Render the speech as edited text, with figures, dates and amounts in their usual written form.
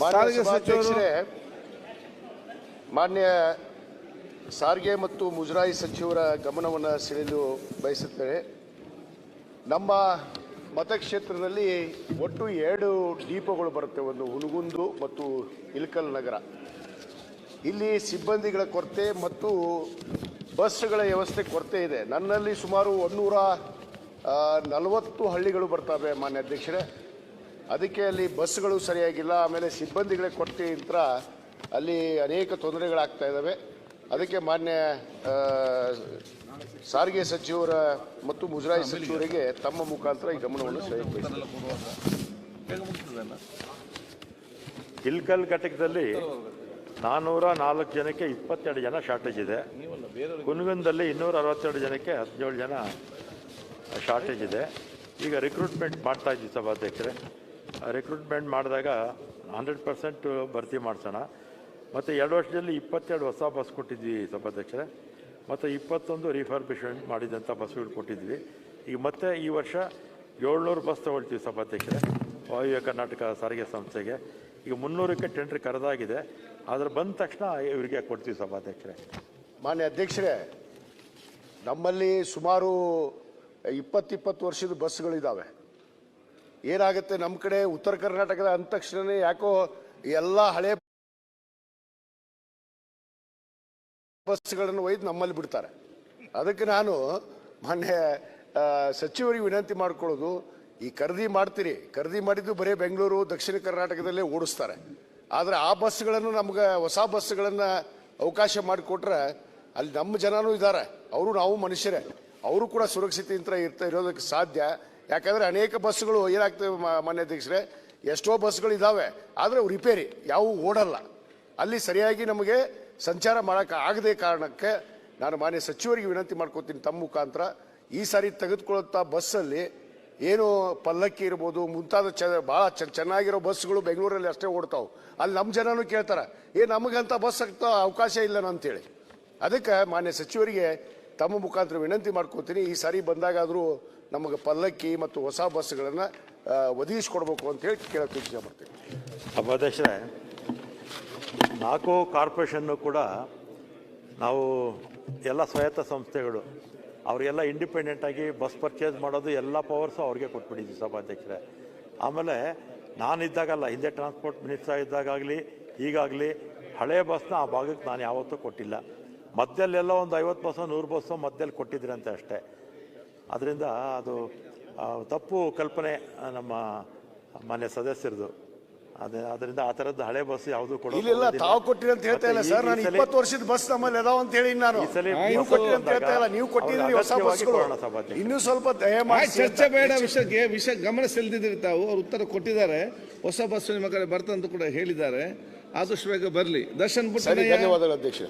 ಸಾರಿಗೆ ಸಚಿವರೇ, ಮಾನ್ಯ ಸಾರಿಗೆ ಮತ್ತು ಮುಜರಾಯಿ ಸಚಿವರ ಗಮನವನ್ನು ಸೆಳೆಯಲು ಬಯಸುತ್ತೇನೆ. ನಮ್ಮ ಮತಕ್ಷೇತ್ರದಲ್ಲಿ ಒಟ್ಟು 2 ಡಿಪೋಗಳು ಬರುತ್ತೆ, ಒಂದು ಹುನಗುಂದ ಮತ್ತು ಇಳಕಲ್ ನಗರ. ಇಲ್ಲಿ ಸಿಬ್ಬಂದಿಗಳ ಕೊರತೆ ಮತ್ತು ಬಸ್ಗಳ ವ್ಯವಸ್ಥೆ ಕೊರತೆ ಇದೆ. ನನ್ನಲ್ಲಿ ಸುಮಾರು 140 ಹಳ್ಳಿಗಳು ಬರ್ತವೆ ಮಾನ್ಯ ಅಧ್ಯಕ್ಷರೇ. ಅದಕ್ಕೆ ಅಲ್ಲಿ ಬಸ್ಗಳು ಸರಿಯಾಗಿಲ್ಲ, ಆಮೇಲೆ ಸಿಬ್ಬಂದಿಗಳ ಕೊರತೆ ಇಂತ್ರ ಅಲ್ಲಿ ಅನೇಕ ತೊಂದರೆಗಳಾಗ್ತಾ ಇದ್ದಾವೆ. ಅದಕ್ಕೆ ಮಾನ್ಯ ಸಾರಿಗೆ ಸಚಿವರ ಮತ್ತು ಮುಜರಾಯಿ ಸಚಿವರಿಗೆ ತಮ್ಮ ಮುಖಾಂತರ ಈ ಗಮನವನ್ನು ಸೆಳೆಯಬೇಕು. ಇಳಕಲ್ ಘಟಕದಲ್ಲಿ 404 ಜನಕ್ಕೆ 22 ಜನ ಶಾರ್ಟೇಜ್ ಇದೆ. ಹುನಗುಂದದಲ್ಲಿ 262 ಜನಕ್ಕೆ 17 ಜನ ಶಾರ್ಟೇಜ್ ಇದೆ. ಈಗ ರಿಕ್ರೂಟ್ಮೆಂಟ್ ಮಾಡ್ತಾ ಇದ್ದೀವಿ ಸಭಾಧ್ಯಕ್ಷರೇ. ರಿಕ್ರೂಟ್ಮೆಂಟ್ ಮಾಡಿದಾಗ 100% ಭರ್ತಿ ಮಾಡಿಸೋಣ. ಮತ್ತು 2 ವರ್ಷದಲ್ಲಿ 22 ಹೊಸ ಬಸ್ ಕೊಟ್ಟಿದ್ವಿ ಸಭಾಧ್ಯಕ್ಷರೇ, ಮತ್ತು 21 ರಿಫರ್ಬಿಶ್ಮೆಂಟ್ ಮಾಡಿದಂಥ ಬಸ್ಗಳು ಕೊಟ್ಟಿದ್ವಿ. ಈಗ ಮತ್ತೆ ಈ ವರ್ಷ 700 ಬಸ್ ತಗೊಳ್ತೀವಿ ಸಭಾಧ್ಯಕ್ಷರೇ ವಾಯುವ್ಯ ಕರ್ನಾಟಕ ಸಾರಿಗೆ ಸಂಸ್ಥೆಗೆ. ಈಗ 300ಕ್ಕೆ ಟೆಂಡರ್ ಕರೆದಾಗಿದೆ. ಆದರೆ ಬಂದ ತಕ್ಷಣ ಇವರಿಗೆ ಕೊಡ್ತೀವಿ ಸಭಾಧ್ಯಕ್ಷರೇ. ಮಾನ್ಯ ಅಧ್ಯಕ್ಷರೇ, ನಮ್ಮಲ್ಲಿ ಸುಮಾರು 20 ವರ್ಷದ ಬಸ್ಗಳಿದ್ದಾವೆ. ಏನಾಗುತ್ತೆ, ನಮ್ಮ ಕಡೆ ಉತ್ತರ ಕರ್ನಾಟಕದ ಅಂದ ತಕ್ಷಣವೇ ಯಾಕೋ ಎಲ್ಲ ಹಳೆ ಬಸ್ಗಳನ್ನು ಒಯ್ದು ನಮ್ಮಲ್ಲಿ ಬಿಡ್ತಾರೆ. ಅದಕ್ಕೆ ನಾನು ಮಾನ್ಯ ಸಚಿವರಿಗೆ ವಿನಂತಿ ಮಾಡ್ಕೊಳ್ಳೋದು, ಈ ಖರೀದಿ ಮಾಡ್ತೀರಿ, ಖರೀದಿ ಮಾಡಿದ್ದು ಬರೀ ಬೆಂಗಳೂರು ದಕ್ಷಿಣ ಕರ್ನಾಟಕದಲ್ಲೇ ಓಡಿಸ್ತಾರೆ. ಆದರೆ ಆ ಬಸ್ಗಳನ್ನು ನಮ್ಗೆ ಹೊಸ ಬಸ್ಗಳನ್ನು ಅವಕಾಶ ಮಾಡಿಕೊಟ್ರೆ ಅಲ್ಲಿ ನಮ್ಮ ಜನನೂ ಇದ್ದಾರೆ, ಅವರು ನಾವು ಮನುಷ್ಯರೇ, ಅವರು ಕೂಡ ಸುರಕ್ಷಿತ ಇರೋದಕ್ಕೆ ಸಾಧ್ಯ. ಯಾಕಂದರೆ ಅನೇಕ ಬಸ್ಗಳು ಏನಾಗ್ತವೆ ಮಾನ್ಯ ಅಧ್ಯಕ್ಷರೇ, ಎಷ್ಟೋ ಬಸ್ಗಳು ಇದ್ದಾವೆ, ಆದರೆ ಅವು ರಿಪೇರಿ ಯಾವುವು ಓಡಲ್ಲ. ಅಲ್ಲಿ ಸರಿಯಾಗಿ ನಮಗೆ ಸಂಚಾರ ಮಾಡೋಕ್ಕೆ ಆಗದೆ ಕಾರಣಕ್ಕೆ ನಾನು ಮಾನ್ಯ ಸಚಿವರಿಗೆ ವಿನಂತಿ ಮಾಡ್ಕೋತೀನಿ ತಮ್ಮ ಮುಖಾಂತರ, ಈ ಸಾರಿ ತೆಗೆದುಕೊಳ್ಳುತ್ತಾ ಬಸ್ಸಲ್ಲಿ ಏನು ಪಲ್ಲಕ್ಕಿ ಇರ್ಬೋದು ಮುಂತಾದ ಭಾಳ ಚೆನ್ನಾಗಿರೋ ಬಸ್ಗಳು ಬೆಂಗಳೂರಲ್ಲಿ ಅಷ್ಟೇ ಓಡ್ತಾವೆ. ಅಲ್ಲಿ ನಮ್ಮ ಜನನೂ ಕೇಳ್ತಾರೆ, ನಮಗಂತ ಬಸ್ ಆಗ್ತಾ ಅವಕಾಶ ಇಲ್ಲ ಅಂತೇಳಿ. ಅದಕ್ಕೆ ಮಾನ್ಯ ಸಚಿವರಿಗೆ ತಮ್ಮ ಮುಖಾಂತರ ವಿನಂತಿ ಮಾಡ್ಕೋತೀನಿ, ಈ ಸಾರಿ ಬಂದಾಗಾದರೂ ನಮಗೆ ಪಲ್ಲಕ್ಕಿ ಮತ್ತು ಹೊಸ ಬಸ್ಗಳನ್ನು ಒದಗಿಸ್ಕೊಡ್ಬೇಕು ಅಂತೇಳಿ ಕೇಳೋಕ್ಕೆ ಇಚ್ಛೆ ಮಾಡ್ತೀನಿ. ಅಧ್ಯಕ್ಷರೇ, 4 ಕಾರ್ಪೊರೇಷನ್ನು ಕೂಡ ನಾವು ಎಲ್ಲ ಸ್ವಾಯತ್ತ ಸಂಸ್ಥೆಗಳು ಅವರಿಗೆಲ್ಲ ಇಂಡಿಪೆಂಡೆಂಟಾಗಿ ಬಸ್ ಪರ್ಚೇಸ್ ಮಾಡೋದು ಎಲ್ಲ ಪವರ್ಸು ಅವ್ರಿಗೆ ಕೊಟ್ಬಿಟ್ಟಿದ್ವಿ ಸಭಾಧ್ಯಕ್ಷರೇ. ಆಮೇಲೆ ನಾನಿದ್ದಾಗಲ್ಲ, ಹಿಂದೆ ಟ್ರಾನ್ಸ್ಪೋರ್ಟ್ ಮಿನಿಸ್ಟರ್ ಇದ್ದಾಗಲಿ ಈಗಾಗಲಿ ಹಳೆ ಬಸ್ನ ಆ ಭಾಗಕ್ಕೆ ನಾನು ಯಾವತ್ತೂ ಕೊಟ್ಟಿಲ್ಲ. ಮಧ್ಯಲ್ಲೆಲ್ಲ ಒಂದು 50 ಬಸ್ಸೋ 100 ಬಸ್ಸೋ ಮಧ್ಯದಲ್ಲಿ ಕೊಟ್ಟಿದ್ರಂತೆ ಅಷ್ಟೇ. ಅದರಿಂದ ಅದು ತಪ್ಪು ಕಲ್ಪನೆ ನಮ್ಮ ಮಾನ್ಯ ಸದಸ್ಯರದು. ಅದರಿಂದ ಆ ಥರದ್ದು ಹಳೆ ಬಸ್ ಯಾವುದು ಇಲ್ಲ, ತಾವು ಕೊಟ್ಟಿರಿ ಅಂತ ಹೇಳ್ತಾ ಇಲ್ಲ ಸರ್. ನಾನು 20 ವರ್ಷದ ಬಸ್ ನಮ್ಮಲ್ಲಿ ಅದಾವ ಅಂತ ಹೇಳಿ ನಾನು ನೀವು ಕೊಟ್ಟಿರಿ ಅಂತ ಹೇಳ್ತಾ ಇಲ್ಲ. ನೀವು ಕೊಟ್ಟಿದ್ದೀರಿ ಹೊಸ ಬಸ್ಗಳು. ಇನ್ನೂ ಸ್ವಲ್ಪ ದಯಮಾಡಿ ಚರ್ಚೆ ಬೇಡ, ವಿಷಯ ಗಮನ ಸೆಳೆದಿದ್ರಿ ತಾವು. ಅವ್ರು ಉತ್ತರ ಕೊಟ್ಟಿದ್ದಾರೆ, ಹೊಸ ಬಸ್ ನಿಮ್ಮ ಕಡೆ ಬರ್ತಂತ ಕೂಡ ಹೇಳಿದ್ದಾರೆ. ಆದಷ್ಟು ಬೇಗ ಬರಲಿ. ದರ್ಶನ್ ಬಿಟ್ಟು ಧನ್ಯವಾದಗಳು ಅಧ್ಯಕ್ಷ.